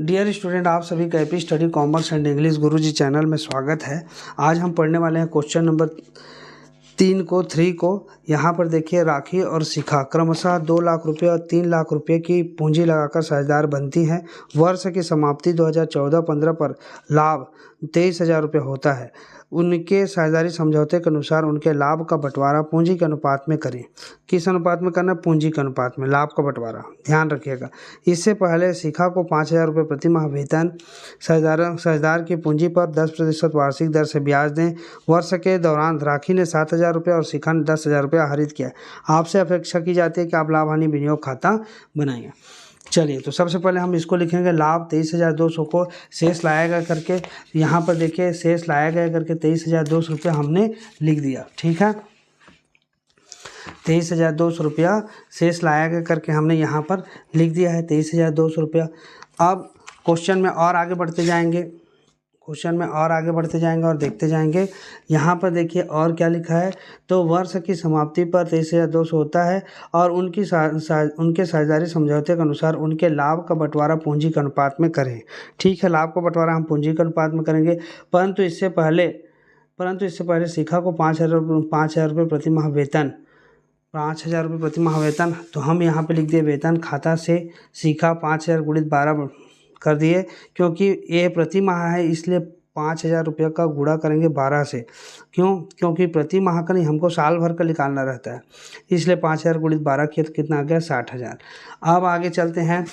Dear student, आप सभी का AP study commerce and English Guruji channel में स्वागत है। आज हम पढ़ने वाले हैं क्वेश्चन नंबर 3 को। यहाँ पर देखिए, राखी और शिखा क्रमशः 2 लाख रुपये और 3 लाख रुपये की पूंजी लगाकर साझेदार बनती हैं। वर्ष की समाप्ति 2014-15 पर लाभ 23,000 रुपये होता है। उनके साझेदारी समझौते के अनुसार उनके लाभ का बंटवारा पूंजी के अनुपात में करें। किस अनुपात में करना है? पूंजी के अनुपात में लाभ का बंटवारा, ध्यान रखिएगा। इससे पहले शिखा को 5,000 रुपये प्रति माह वेतन, साझेदार की पूंजी पर 10% वार्षिक दर से ब्याज दें। वर्ष के दौरान राखी ने 7,000 रुपये और शिखा ने 10,000 रुपये आहरित किया। आपसे अपेक्षा की जाती है कि आप लाभ हानि विनियोग खाता बनाएंगे। चलिए, तो सबसे पहले हम इसको लिखेंगे, लाभ 23,200 को शेष लाया गया करके, यहाँ पर देखिए शेष लाया गया करके 23,200 रुपये हमने लिख दिया। ठीक है, 23,200 रुपया शेष लाया गया करके हमने यहाँ पर लिख दिया है 23,200 रुपया। अब क्वेश्चन में और आगे बढ़ते जाएंगे और देखते जाएंगे। यहाँ पर देखिए और क्या लिखा है, तो वर्ष की समाप्ति पर 23,200 होता है और उनके साझेदारी समझौते के अनुसार उनके लाभ का बंटवारा पूंजी के अनुपात में करें। ठीक है, लाभ का बंटवारा हम पूंजी के अनुपात में करेंगे, परंतु इससे पहले शिखा को 5,000 रुपये प्रति माह वेतन, 5,000 रुपये प्रति माह वेतन, तो हम यहाँ पे लिख दिए वेतन खाता से शिखा 5,000 गुणित 12 कर दिए, क्योंकि ये प्रति माह है इसलिए 5,000 रुपये का गुणा करेंगे 12 से। क्योंकि प्रति माह का नहीं, हमको साल भर का निकालना रहता है, इसलिए 5,000 गुणित 12 किया तो कितना आ गया? 60,000। अब आगे चलते हैं,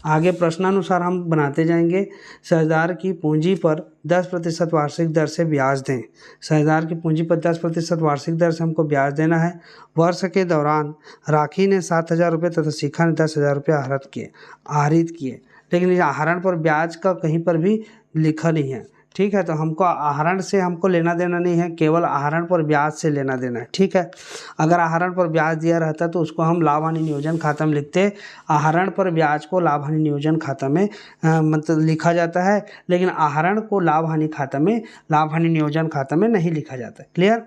आगे प्रश्नानुसार हम बनाते जाएंगे। साझेदार की पूंजी पर 10% वार्षिक दर से ब्याज दें। साझेदार की पूंजी पर 10% वार्षिक दर से हमको ब्याज देना है। वर्ष के दौरान राखी ने 7,000 रुपये तथा शिखा ने 10,000 रुपये आहरित किए, लेकिन आहरण पर ब्याज का कहीं पर भी लिखा नहीं है। ठीक है, तो हमको आहरण से हमको लेना देना नहीं है, केवल आहरण पर ब्याज से लेना देना है। ठीक है, अगर आहरण पर ब्याज दिया रहता तो उसको हम लाभ हानि नियोजन खाता में लिखते। आहरण पर ब्याज को लाभ हानि नियोजन खाता में मतलब लिखा जाता है, लेकिन आहरण को लाभ हानि नियोजन खाता में नहीं लिखा जाता। क्लियर?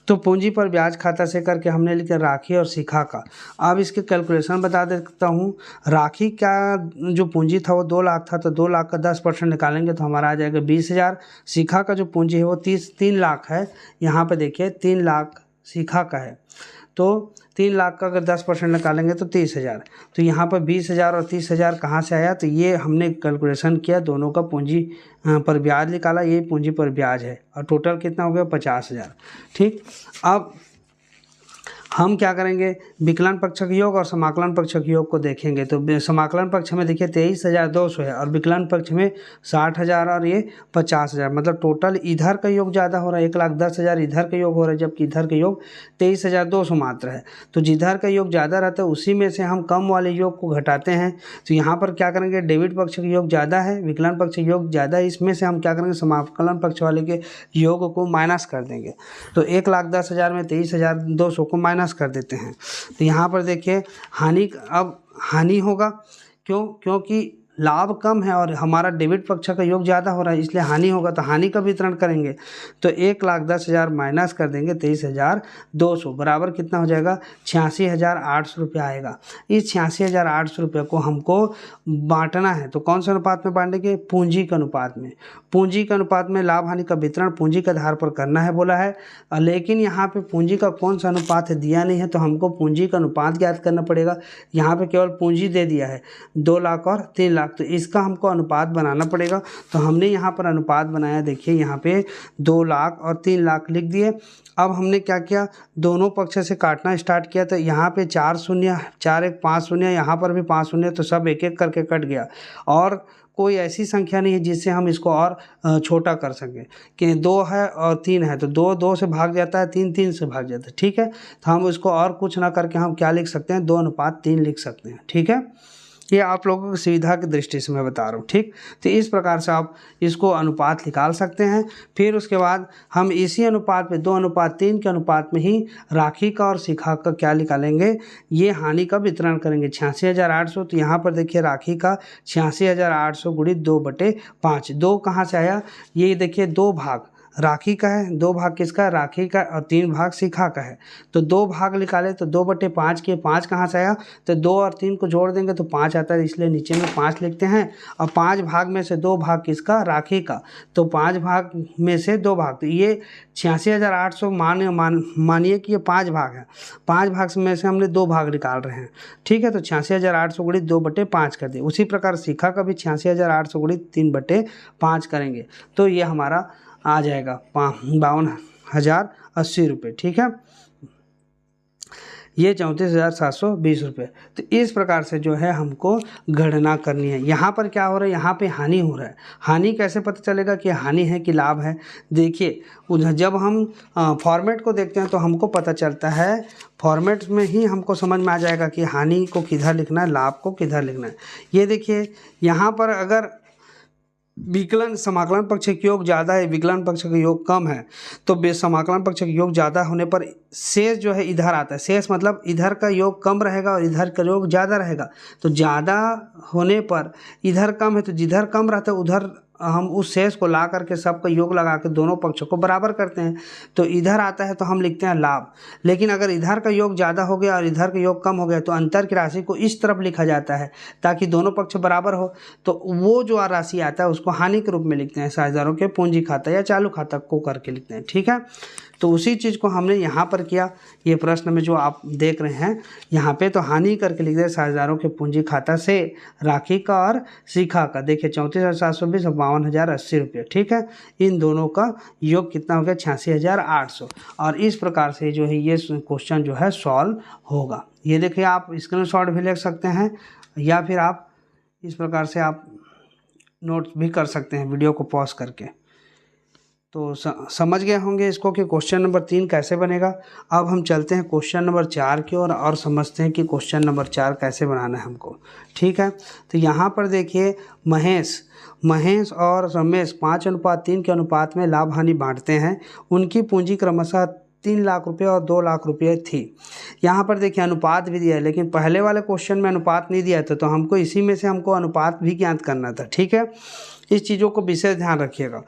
तो पूंजी पर ब्याज खाता से करके हमने लिखा राखी और शिखा का। अब इसके कैलकुलेशन बता देता हूँ। राखी का जो पूंजी था वो 2 लाख था, तो 2 लाख का 10% निकालेंगे तो हमारा आ जाएगा 20,000। शिखा का जो पूंजी है वो 3 लाख है। यहाँ पे देखिए 3 लाख शिखा का है, तो 3 लाख का अगर 10% निकालेंगे तो 30,000। तो यहाँ पर 20,000 और 30,000 कहाँ से आया? तो ये हमने कैलकुलेशन किया, दोनों का पूंजी पर ब्याज निकाला, ये पूंजी पर ब्याज है और टोटल कितना हो गया? 50,000। ठीक, अब हम क्या करेंगे, विकलन पक्षक योग और समाकलन पक्षक योग को देखेंगे। तो समाकलन पक्ष में देखिए 23,200 है और विकलन पक्ष में 60,000 और ये 50,000, मतलब टोटल इधर का योग ज़्यादा हो रहा है, 1,10,000 इधर का योग हो रहा है, जबकि इधर का योग 23,200 मात्र है। तो जिधर का योग ज़्यादा रहता है उसी में से हम कम वाले योग को घटाते हैं। तो यहाँ पर क्या करेंगे, डेबिट पक्ष का योग ज़्यादा है, विकलन पक्ष योग ज़्यादा है, इसमें से हम क्या करेंगे, समाकलन पक्ष वाले के योग को माइनस कर देंगे। तो 1,10,000 में 23,200 को माइनस कर देते हैं। तो यहाँ पर देखिए हानि होगा, क्योंकि लाभ कम है और हमारा डेबिट पक्ष का योग ज़्यादा हो रहा है, इसलिए हानि होगा। तो हानि का वितरण करेंगे तो 1,10,000 माइनस कर देंगे 23,200 बराबर कितना हो जाएगा? 86,800 रुपये आएगा। इस 86,800 रुपये को हमको बांटना है, तो कौन सा अनुपात में बांटेंगे? पूंजी के अनुपात में। पूंजी के अनुपात में लाभ हानि का वितरण पूंजी के आधार पर करना है बोला है, लेकिन यहाँ पे पूंजी का कौन सा अनुपात है दिया नहीं है, तो हमको पूंजी का अनुपात ज्ञात करना पड़ेगा। यहाँ पे केवल पूंजी दे दिया है 2 लाख और 3 लाख, तो इसका हमको अनुपात बनाना पड़ेगा। तो हमने यहाँ पर अनुपात बनाया, देखिए यहाँ पे 2 लाख और 3 लाख लिख दिए। अब हमने क्या किया, दोनों पक्ष से काटना स्टार्ट किया, तो यहाँ पे 4 शून्य, 4 1 5 शून्य, यहाँ पर भी 5 शून्य, तो सब एक एक करके कट गया और कोई ऐसी संख्या नहीं है जिससे हम इसको और छोटा कर सकें कि 2 है और 3 है, तो 2 2 से भाग जाता है, 3 3 से भाग जाता है। ठीक है, तो हम इसको और कुछ ना करके हम क्या लिख सकते हैं, 2:3 लिख सकते हैं। ठीक है, ये आप लोगों की सुविधा की दृष्टि से मैं बता रहा हूँ। ठीक, तो इस प्रकार से आप इसको अनुपात निकाल सकते हैं। फिर उसके बाद हम इसी अनुपात में 2:3 के अनुपात में ही राखी का और शिखा का क्या निकालेंगे, ये हानि का वितरण करेंगे। 86,800, तो यहाँ पर देखिए राखी का 86,800 गुणित 2/5। 2 कहाँ से आया, ये देखिए 2 भाग राखी का है, 2 भाग किसका है, राखी का, और 3 भाग शिखा का है। तो 2 भाग निकाले तो 2/5 के 5 कहाँ से आया, तो 2 और 3 को जोड़ देंगे तो 5 आता है, इसलिए नीचे में 5 लिखते हैं। और 5 भाग में से 2 भाग किसका, राखी का, तो 5 भाग में से 2 भाग, तो ये 86,800 मानिए कि ये 5 भाग है, 5 भाग में से हमने 2 भाग निकाल रहे हैं, ठीक है। तो 86,800 गुणित 2/5 कर दिए। उसी प्रकार शिखा का भी 86,800 गुणित 3/5 करेंगे तो ये हमारा आ जाएगा 52,080 रुपये, ठीक है। ये 34,720 रुपये। तो इस प्रकार से जो है हमको गणना करनी है। यहाँ पर क्या हो रहा है, यहाँ पे हानि हो रहा है। हानि कैसे पता चलेगा कि हानि है कि लाभ है, देखिए जब हम फॉर्मेट को देखते हैं तो हमको पता चलता है, फॉर्मेट में ही हमको समझ में आ जाएगा कि हानि को किधर लिखना है, लाभ को किधर लिखना है। ये देखिए यहाँ पर अगर विकलन समाकलन पक्ष का योग ज़्यादा है, विकलन पक्ष का योग कम है, तो समाकलन पक्ष का योग ज़्यादा होने पर शेष जो है इधर आता है। शेष मतलब इधर का योग कम रहेगा और इधर का योग ज़्यादा रहेगा। तो ज़्यादा होने पर इधर कम है, तो जिधर कम रहता है उधर हम उस शेष को ला करके सबका योग लगा के दोनों पक्षों को बराबर करते हैं। तो इधर आता है तो हम लिखते हैं लाभ। लेकिन अगर इधर का योग ज़्यादा हो गया और इधर का योग कम हो गया तो अंतर की राशि को इस तरफ लिखा जाता है ताकि दोनों पक्ष बराबर हो। तो वो जो राशि आता है उसको हानि के रूप में लिखते हैं, साझेदारों के पूंजी खाता या चालू खाता को करके लिखते हैं, ठीक है। तो उसी चीज़ को हमने यहाँ पर किया। ये प्रश्न में जो आप देख रहे हैं यहाँ पे तो हानि करके लिख दे साझेदारों के पूंजी खाता से राखी का और शिखा का। देखिए 34,720 और 52,080 रुपये, ठीक है। इन दोनों का योग कितना हो गया, 86,800। और इस प्रकार से जो है ये क्वेश्चन जो है सॉल्व होगा। ये देखिए आप स्क्रीनशॉट भी ले सकते हैं या फिर आप इस प्रकार से आप नोट्स भी कर सकते हैं वीडियो को पॉज करके। तो समझ गए होंगे इसको कि क्वेश्चन नंबर 3 कैसे बनेगा। अब हम चलते हैं क्वेश्चन नंबर 4 की ओर और समझते हैं कि क्वेश्चन नंबर 4 कैसे बनाना है हमको, ठीक है। तो यहाँ पर देखिए महेश और रमेश 5:3 के अनुपात में लाभ हानि बांटते हैं। उनकी पूंजी क्रमशः 3 लाख रुपये और 2 लाख रुपये थी। यहाँ पर देखिए अनुपात भी दिया है, लेकिन पहले वाले क्वेश्चन में अनुपात नहीं दिया था, तो हमको इसी में से हमको अनुपात भी ज्ञात करना था, ठीक है। इस चीज़ों को विशेष ध्यान रखिएगा।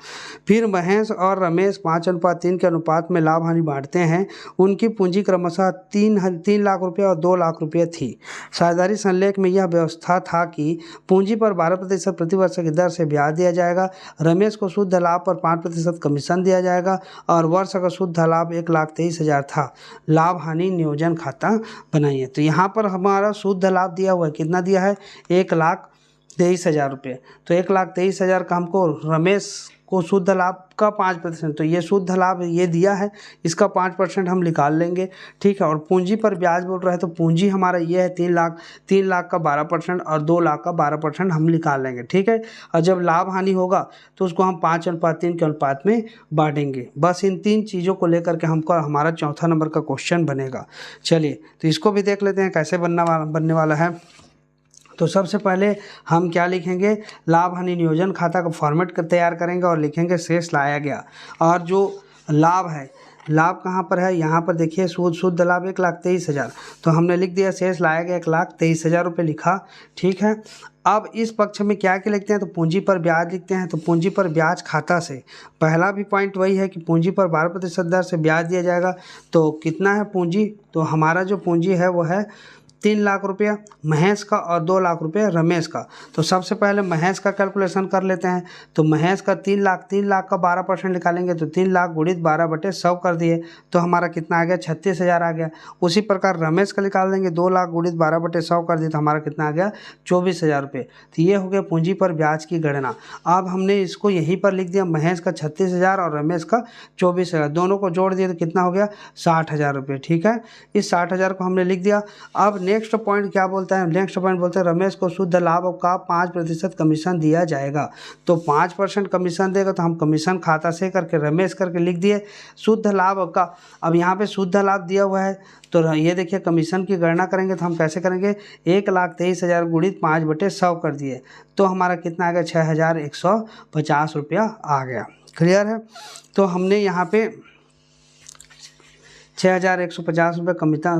फिर महेश और रमेश 5:3 के अनुपात में लाभ हानि बांटते हैं। उनकी पूंजी क्रमशः 3 लाख रुपये और 2 लाख रुपये थी। साझेदारी संलेख में यह व्यवस्था था कि पूंजी पर 12% प्रतिवर्ष की दर से ब्याज दिया जाएगा। रमेश को शुद्ध लाभ पर 5% कमीशन दिया जाएगा और वर्ष का शुद्ध लाभ 1,23,000 था। लाभ हानि नियोजन खाता बनाइए। तो यहाँ पर हमारा शुद्ध लाभ दिया हुआ है, कितना दिया है, 1,23,000 रुपये। तो 1,23,000 का हमको रमेश को शुद्ध लाभ का 5%, तो ये शुद्ध लाभ ये दिया है, इसका 5% हम निकाल लेंगे, ठीक है। और पूंजी पर ब्याज बोल रहा है तो पूंजी हमारा ये है 3 लाख का 12% और 2 लाख का 12% हम निकाल लेंगे, ठीक है। और जब लाभ हानि होगा तो उसको हम 5:3 के अनुपात में बांटेंगे। बस इन 3 चीज़ों को लेकर के हमको हमारा चौथा नंबर का क्वेश्चन बनेगा। चलिए तो इसको भी देख लेते हैं कैसे बनने वाला है। तो सबसे पहले हम क्या लिखेंगे, लाभ हानि नियोजन खाता का फॉर्मेट तैयार करेंगे और लिखेंगे शेष लाया गया। और जो लाभ है, लाभ कहाँ पर है, यहाँ पर देखिए शुद्ध लाभ 1,23,000, तो हमने लिख दिया शेष लाया गया 1,23,000 रुपये लिखा, ठीक है। अब इस पक्ष में क्या लिखते हैं, तो पूंजी पर ब्याज लिखते हैं। तो पूंजी पर ब्याज खाता से पहला भी पॉइंट वही है कि पूंजी पर 12% दर से ब्याज दिया जाएगा। तो कितना है पूंजी, तो हमारा जो पूंजी है वो है 3 लाख रुपया महेश का और 2 लाख रुपये रमेश का। तो सबसे पहले महेश का कैलकुलेशन कर लेते हैं। तो महेश का 3 लाख का 12% निकालेंगे तो 3 लाख गुणित 12/100 कर दिए तो हमारा कितना आ गया, 36,000 आ गया। उसी प्रकार रमेश का निकाल देंगे, 2 लाख गुणित 12/100 कर दिए तो हमारा कितना आ गया, 24,000 रुपये। तो ये हो गया पूंजी पर ब्याज की गणना। अब हमने इसको यहीं पर लिख दिया, महेश का 36,000 और रमेश का 24,000, दोनों को जोड़ दिए तो कितना हो गया, 60,000 रुपये, ठीक है। इस 60,000 को हमने लिख दिया। अब नेक्स्ट पॉइंट क्या बोलता है, नेक्स्ट पॉइंट बोलते हैं रमेश को शुद्ध लाभ का 5% कमीशन दिया जाएगा। तो 5% कमीशन देगा तो हम कमीशन खाता से करके रमेश करके लिख दिए शुद्ध लाभ का। अब यहाँ पे शुद्ध लाभ दिया हुआ है तो ये देखिए कमीशन की गणना करेंगे तो हम कैसे करेंगे, 1,23,000 गुणित 5/100 कर दिए तो हमारा कितना आ गया, 6,150 रुपया आ गया। क्लियर है। तो हमने यहाँ पे 6,150 रुपये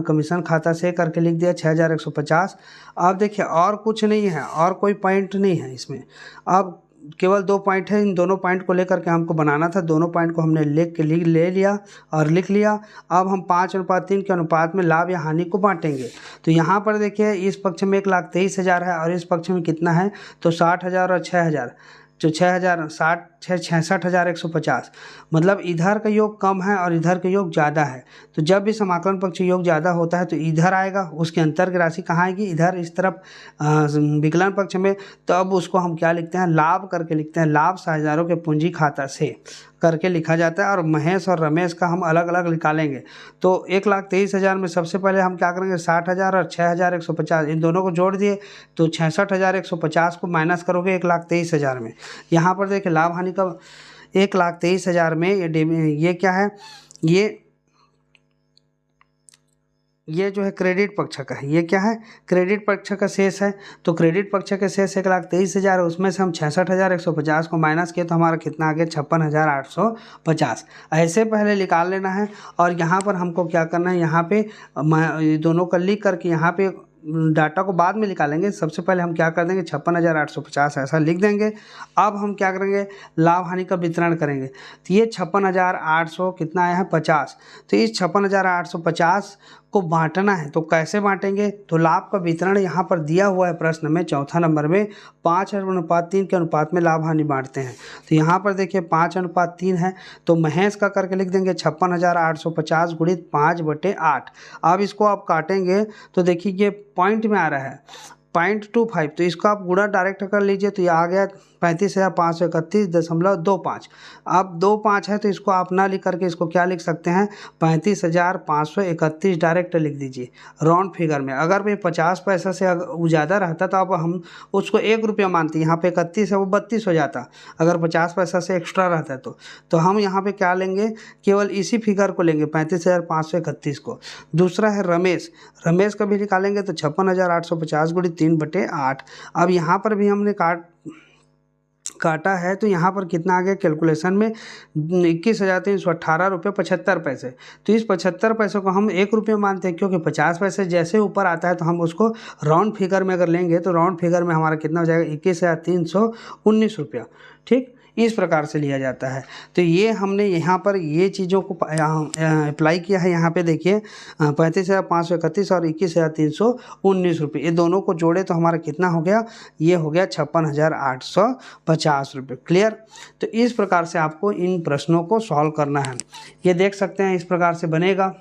कमीशन खाता से करके लिख दिया, 6,150। अब देखिए और कुछ नहीं है, और कोई पॉइंट नहीं है इसमें। अब केवल 2 पॉइंट है, इन दोनों पॉइंट को लेकर के हमको बनाना था। दोनों पॉइंट को हमने ले लिया और लिख लिया। अब हम 5:3 के अनुपात में लाभ या हानि को बांटेंगे। तो यहाँ पर देखिए इस पक्ष में 1,23,000 है और इस पक्ष में कितना है तो 60,000 और 6,000, जो 6,000 60 66,150, मतलब इधर का योग कम है और इधर का योग ज़्यादा है। तो जब भी समाकलन पक्ष योग ज़्यादा होता है तो इधर आएगा, उसके अंतर की राशि कहाँ आएगी, इधर इस तरफ विकलन पक्ष में। तो अब उसको हम क्या लिखते हैं, लाभ करके लिखते हैं। लाभ साझेदारों के पूंजी खाता से करके लिखा जाता है और महेश और रमेश का हम अलग अलग निकालेंगे। तो 1,23,000 में सबसे पहले हम क्या करेंगे, 60,000 और 6,150 इन दोनों को जोड़ दिए तो 66,150 को माइनस करोगे 1,23,000 में। यहाँ पर देखिए लाभ हानि का 1,23,000 में ये क्या है, ये जो है क्रेडिट पक्ष का है। ये क्या है, क्रेडिट पक्ष का शेष है। तो क्रेडिट पक्ष के शेष 1,23,000 है, उसमें से हम 66,150 को माइनस किए तो हमारा कितना आ गया 56,850। ऐसे पहले निकाल लेना है। और यहाँ पर हमको क्या करना है, यहाँ पे दोनों का लिख करके यहाँ पे डाटा को बाद में निकालेंगे। सबसे पहले हम क्या कर देंगे 56,850 ऐसा लिख देंगे। अब हम क्या करेंगे, लाभ हानि का वितरण करेंगे। तो ये 56,800 कितना आया है 50। तो इस 56,850 को बांटना है। तो कैसे बांटेंगे, तो लाभ का वितरण यहाँ पर दिया हुआ है प्रश्न में, चौथा नंबर में 5:3 के अनुपात में लाभ हानि बांटते हैं। तो यहाँ पर देखिए 5:3 है तो महेश का करके लिख देंगे 56,850 गुणित 5/8। अब इसको आप काटेंगे तो देखिए ये पॉइंट में आ रहा है 0.25, तो इसको आप गुणा डायरेक्ट कर लीजिए तो ये आ गया 35,531.25। अब 25 है तो इसको आप ना लिख करके इसको क्या लिख सकते हैं 35,531 डायरेक्ट लिख दीजिए राउंड फिगर में। अगर भाई 50 पैसा से ज़्यादा रहता तो अब हम उसको 1 रुपया मानते, यहाँ पे 31 है वो 32 हो जाता अगर 50 पैसा से एक्स्ट्रा रहता तो हम यहाँ पे क्या लेंगे, केवल इसी फिगर को लेंगे 35,531 को। दूसरा है रमेश का भी निकालेंगे तो 56,850 गुणित 3/8। अब यहाँ पर भी हमने काटा है तो यहाँ पर कितना आ गया कैलकुलेशन में 21,318 रुपये 75 पैसे। तो इस 75 पैसे को हम 1 रुपये मानते हैं क्योंकि 50 पैसे जैसे ऊपर आता है तो हम उसको राउंड फिगर में अगर लेंगे तो राउंड फिगर में हमारा कितना हो जाएगा 21,319 रुपया। ठीक, इस प्रकार से लिया जाता है। तो ये हमने यहाँ पर ये चीज़ों को अप्लाई किया है। यहाँ पे देखिए 35,531 और 21,319 रुपये, ये दोनों को जोड़े तो हमारा कितना हो गया, ये हो गया 56,850 रुपये। क्लियर। तो इस प्रकार से आपको इन प्रश्नों को सॉल्व करना है। ये देख सकते हैं इस प्रकार से बनेगा,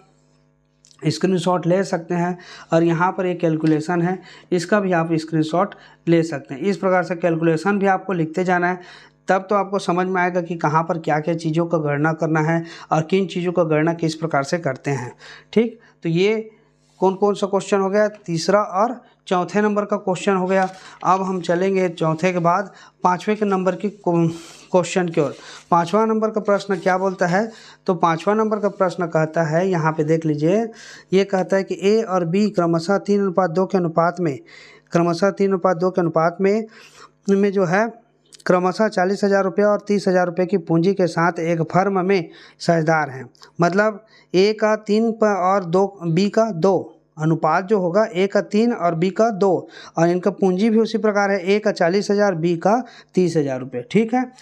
स्क्रीनशॉट ले सकते हैं। और यहाँ पर एक कैलकुलेशन है, इसका भी आप स्क्रीनशॉट ले सकते हैं। इस प्रकार से कैलकुलेशन भी आपको लिखते जाना है, तब तो आपको समझ में आएगा कि कहाँ पर क्या क्या चीज़ों का गणना करना है और किन चीज़ों का गणना किस प्रकार से करते हैं। ठीक, तो ये कौन कौन सा क्वेश्चन हो गया, तीसरा और चौथे नंबर का क्वेश्चन हो गया। अब हम चलेंगे चौथे के बाद पाँचवें के नंबर की क्वेश्चन की ओर। पाँचवा नंबर का प्रश्न क्या बोलता है, तो पाँचवा नंबर का प्रश्न कहता है, यहाँ पे देख लीजिए, ये कहता है कि ए और बी क्रमशः 3:2 के अनुपात में जो है क्रमशः 40,000 रुपये और 30,000 रुपये की पूंजी के साथ एक फर्म में साझेदार हैं। मतलब ए का 3 और 2 बी का 2 अनुपात जो होगा, ए का 3 और बी का 2, और इनका पूंजी भी उसी प्रकार है, ए का 40,000 बी का 30,000 रुपये। ठीक है।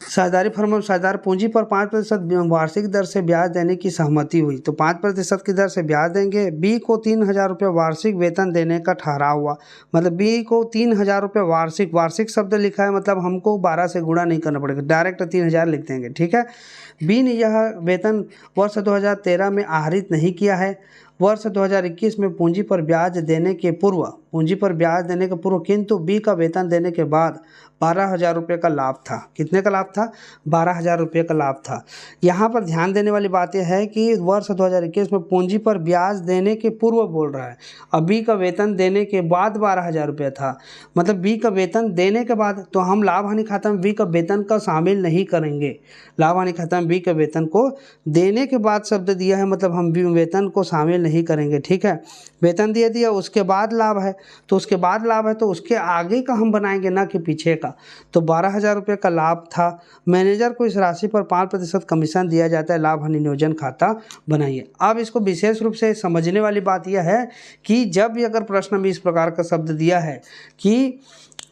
साझेदारी फर्म में साझेदार पूंजी पर 5% वार्षिक दर से ब्याज देने की सहमति हुई। तो 5% की दर से ब्याज देंगे। बी को 3,000 रुपये वार्षिक वेतन देने का ठहराव हुआ। मतलब बी को 3,000 रुपये वार्षिक शब्द लिखा है, मतलब हमको 12 से गुणा नहीं करना पड़ेगा, डायरेक्ट 3,000 लिख देंगे। ठीक है। बी ने यह वेतन वर्ष 2013 में आहरित नहीं किया है। वर्ष 2021 में पूंजी पर ब्याज देने के पूर्व किंतु बी का वेतन देने के बाद 12,000 रुपये का लाभ था। कितने का लाभ था? 12,000 रुपये का लाभ था। यहाँ पर ध्यान देने वाली बात यह है कि वर्ष 2021 में पूंजी पर ब्याज देने के पूर्व बोल रहा है, और बी का वेतन देने के बाद 12,000 रुपये था। मतलब बी का वेतन देने के बाद, तो हम लाभ हानि खाता में बी का वेतन का शामिल नहीं करेंगे। लाभ हानि खाता में बी के वेतन को देने के बाद शब्द दिया है, मतलब हम बी वेतन को शामिल नहीं करेंगे। ठीक है। वेतन दिया उसके बाद लाभ है, तो उसके बाद लाभ है तो उसके आगे का हम बनाएंगे, ना कि पीछे का। तो 12,000 रुपये का लाभ था। मैनेजर को इस राशि पर 5% कमीशन दिया जाता है। लाभ हानि नियोजन खाता बनाइए। अब इसको विशेष रूप से समझने वाली बात यह है कि जब भी अगर प्रश्न में इस प्रकार का शब्द दिया है कि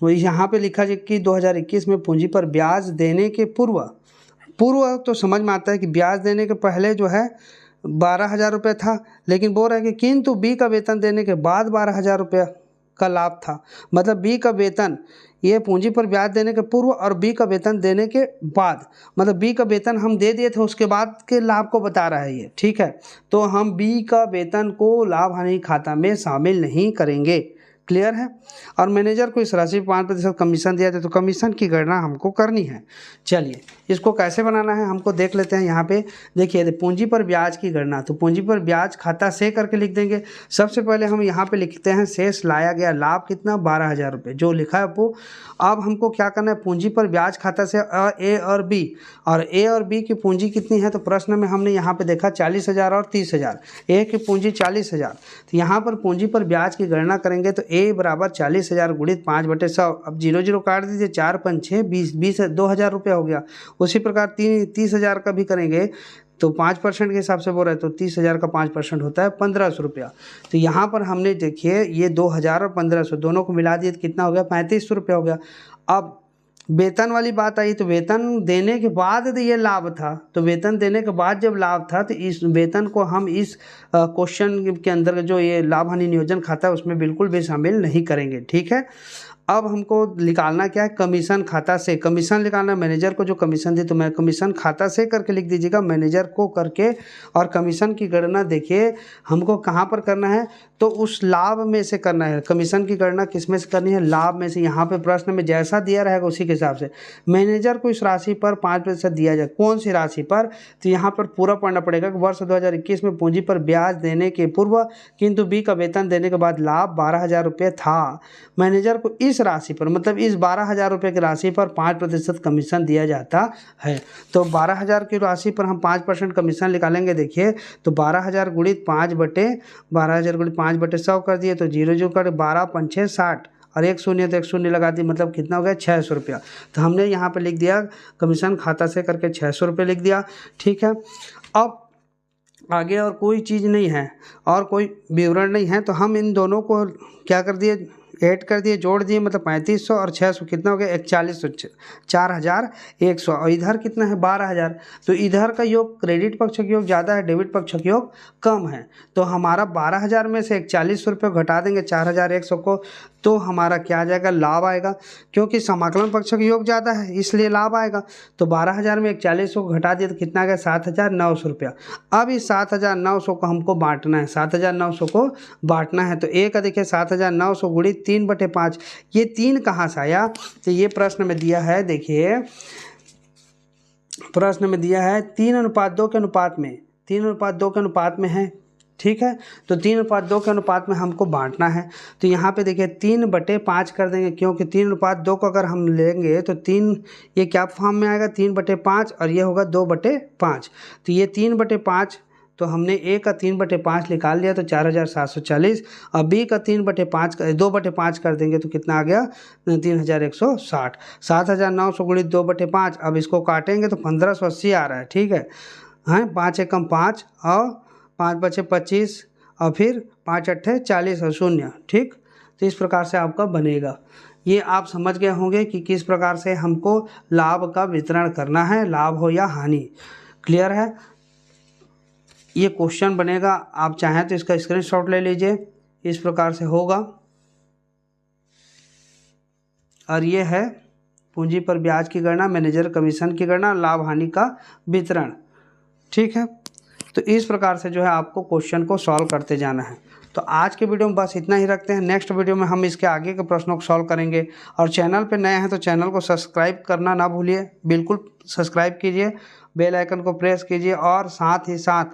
वही यहाँ पे लिखा है कि 2021 में पूंजी पर ब्याज देने के पूर्व तो समझ में आता है कि ब्याज देने के पहले जो है 12,000 रुपये था, लेकिन बोल रहा है कि किंतु बी का वेतन देने के बाद 12,000 रुपये का लाभ था। मतलब बी का वेतन, ये पूंजी पर ब्याज देने के पूर्व और बी का वेतन देने के बाद, मतलब बी का वेतन हम दे दिए थे उसके बाद के लाभ को बता रहा है ये, ठीक है। तो हम बी का वेतन को लाभ हानि खाता में शामिल नहीं करेंगे। क्लियर है। और मैनेजर को इस राशि 5% कमीशन दिया जाए तो कमीशन की गणना हमको करनी है। चलिए इसको कैसे बनाना है हमको देख लेते हैं। यहाँ पे देखिए पूंजी पर ब्याज की गणना, तो पूंजी पर ब्याज खाता से करके लिख देंगे। सबसे पहले हम यहाँ पे लिखते हैं शेष लाया गया लाभ कितना, 12,000 रुपये जो लिखा है वो। अब हमको क्या करना है, पूंजी पर ब्याज खाता से ए और बी की पूंजी कितनी है, तो प्रश्न में हमने यहाँ पे देखा 40,000 और 30,000, ए की पूंजी 40,000। तो यहाँ पर पूंजी पर ब्याज की गणना करेंगे तो ए बराबर 40,000 गुणित 5/100। अब 0 काट दीजिए, 4 5 6 20 2,000 रुपये हो गया। उसी प्रकार 30,000 का भी करेंगे तो 5% के हिसाब से बोल रहे हैं तो 30,000 का 5% होता है 1,500 रुपया। तो यहाँ पर हमने देखिए ये 2,000 और 1,500 दोनों को मिला दिए तो कितना हो गया, 3,500 रुपया हो गया। अब वेतन वाली बात आई तो वेतन देने के बाद ये लाभ था, तो वेतन देने के बाद जब लाभ था तो इस वेतन को हम इस क्वेश्चन के अंदर जो ये लाभ हानि नियोजन खाता है उसमें बिल्कुल भी शामिल नहीं करेंगे। ठीक है। अब हमको निकालना क्या है, कमीशन खाता से। कमीशन निकालना, मैनेजर को जो कमीशन दी तो मैं कमीशन खाता से करके लिख दीजिएगा, मैनेजर को करके। और कमीशन की गणना देखिए हमको कहाँ पर करना है, तो उस लाभ में से करना है। कमीशन की गणना किस में से करनी है, लाभ में से। यहाँ पे प्रश्न में जैसा दिया रहेगा उसी के हिसाब से मैनेजर को इस राशि पर 5% दिया जाए। कौन सी राशि पर, तो यहाँ पर पूरा पढ़ना पड़ेगा कि वर्ष 2021 में पूंजी पर ब्याज देने के पूर्व किंतु बी का वेतन देने के बाद लाभ 12,000 रुपये था। मैनेजर को इस राशि पर, मतलब इस 12,000 रुपये की राशि पर 5% कमीशन दिया जाता है। तो 12,000 की राशि पर हम 5% कमीशन निकालेंगे। देखिए तो 12,000 गुणित 5/100 कर दिए तो 0 कर 12 5 6 60 और 1 शून्य तो 1 शून्य लगा दी, मतलब कितना हो गया 600 रुपया। तो हमने यहाँ पे लिख दिया कमीशन खाता से करके 600 रुपये लिख दिया। ठीक है। अब आगे और कोई चीज़ नहीं है और कोई विवरण नहीं है, तो हम इन दोनों को क्या कर दिए, ऐड कर दिए, जोड़ दिए, मतलब 3,500 और 600 कितना हो गया 4100, 4,100। और इधर कितना है 12,000। तो इधर का योग क्रेडिट पक्ष का योग ज़्यादा है, डेबिट पक्ष का योग कम है। तो हमारा 12,000 में से 4100 रुपये घटा देंगे 4,100 को, तो हमारा क्या आ जाएगा, लाभ आएगा। क्योंकि समाकलन पक्ष का योग ज़्यादा है इसलिए लाभ आएगा। तो 12,000 में 4100 को घटा दिया तो कितना आ गया 7,900 रुपया। अब इस 7,900 को हमको बांटना है, 7,900 को बांटना है। तो एक का देखिए 7,900 गुणित 3/5, ये 3 कहाँ से आया, तो ये प्रश्न में दिया है। देखिए प्रश्न में दिया है 3:2 के अनुपात में, 3:2 के अनुपात में है। ठीक है। तो 3:2 के अनुपात में हमको बांटना है। तो यहाँ पे देखिए 3/5 कर देंगे, क्योंकि 3:2 को अगर हम लेंगे तो 3 ये क्या फॉर्म में आएगा 3/5 और ये होगा 2/5। तो ये 3/5, तो हमने ए का 3/5 निकाल लिया तो 4,740। और बी का 2/5 कर देंगे तो कितना आ गया 3,160। 7,900 गुणित 2/5, अब इसको काटेंगे तो 1,580 आ रहा है। ठीक है। हाँ, 5 एकम 5 और 5 बचे 25 और फिर 5 अट्ठे 40 और 0। ठीक। तो इस प्रकार से आपका बनेगा। ये आप समझ गए होंगे कि किस प्रकार से हमको लाभ का वितरण करना है, लाभ हो या हानि। क्लियर है। ये क्वेश्चन बनेगा, आप चाहें तो इसका स्क्रीनशॉट ले लीजिए, इस प्रकार से होगा। और ये है पूंजी पर ब्याज की गणना, मैनेजर कमीशन की गणना, लाभ हानि का वितरण। ठीक है। तो इस प्रकार से जो है आपको क्वेश्चन को सॉल्व करते जाना है। तो आज के वीडियो में बस इतना ही रखते हैं। नेक्स्ट वीडियो में हम इसके आगे के प्रश्नों को सॉल्व करेंगे। और चैनल पे नए हैं तो चैनल को सब्सक्राइब करना ना भूलिए, बिल्कुल सब्सक्राइब कीजिए, बेल आइकन को प्रेस कीजिए। और साथ ही साथ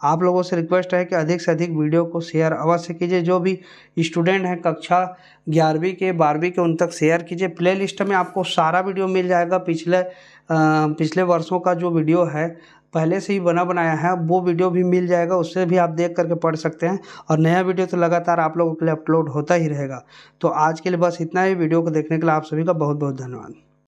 आप लोगों से रिक्वेस्ट है कि अधिक से अधिक वीडियो को शेयर अवश्य कीजिए। जो भी स्टूडेंट हैं कक्षा 11वीं के 12वीं के उन तक शेयर कीजिए। प्ले लिस्ट में आपको सारा वीडियो मिल जाएगा, पिछले वर्षों का जो वीडियो है पहले से ही बनाया है वो वीडियो भी मिल जाएगा, उससे भी आप देख करके पढ़ सकते हैं। और नया वीडियो तो लगातार आप लोगों के लिए अपलोड होता ही रहेगा। तो आज के लिए बस इतना ही। वीडियो को देखने के लिए आप सभी का बहुत बहुत धन्यवाद।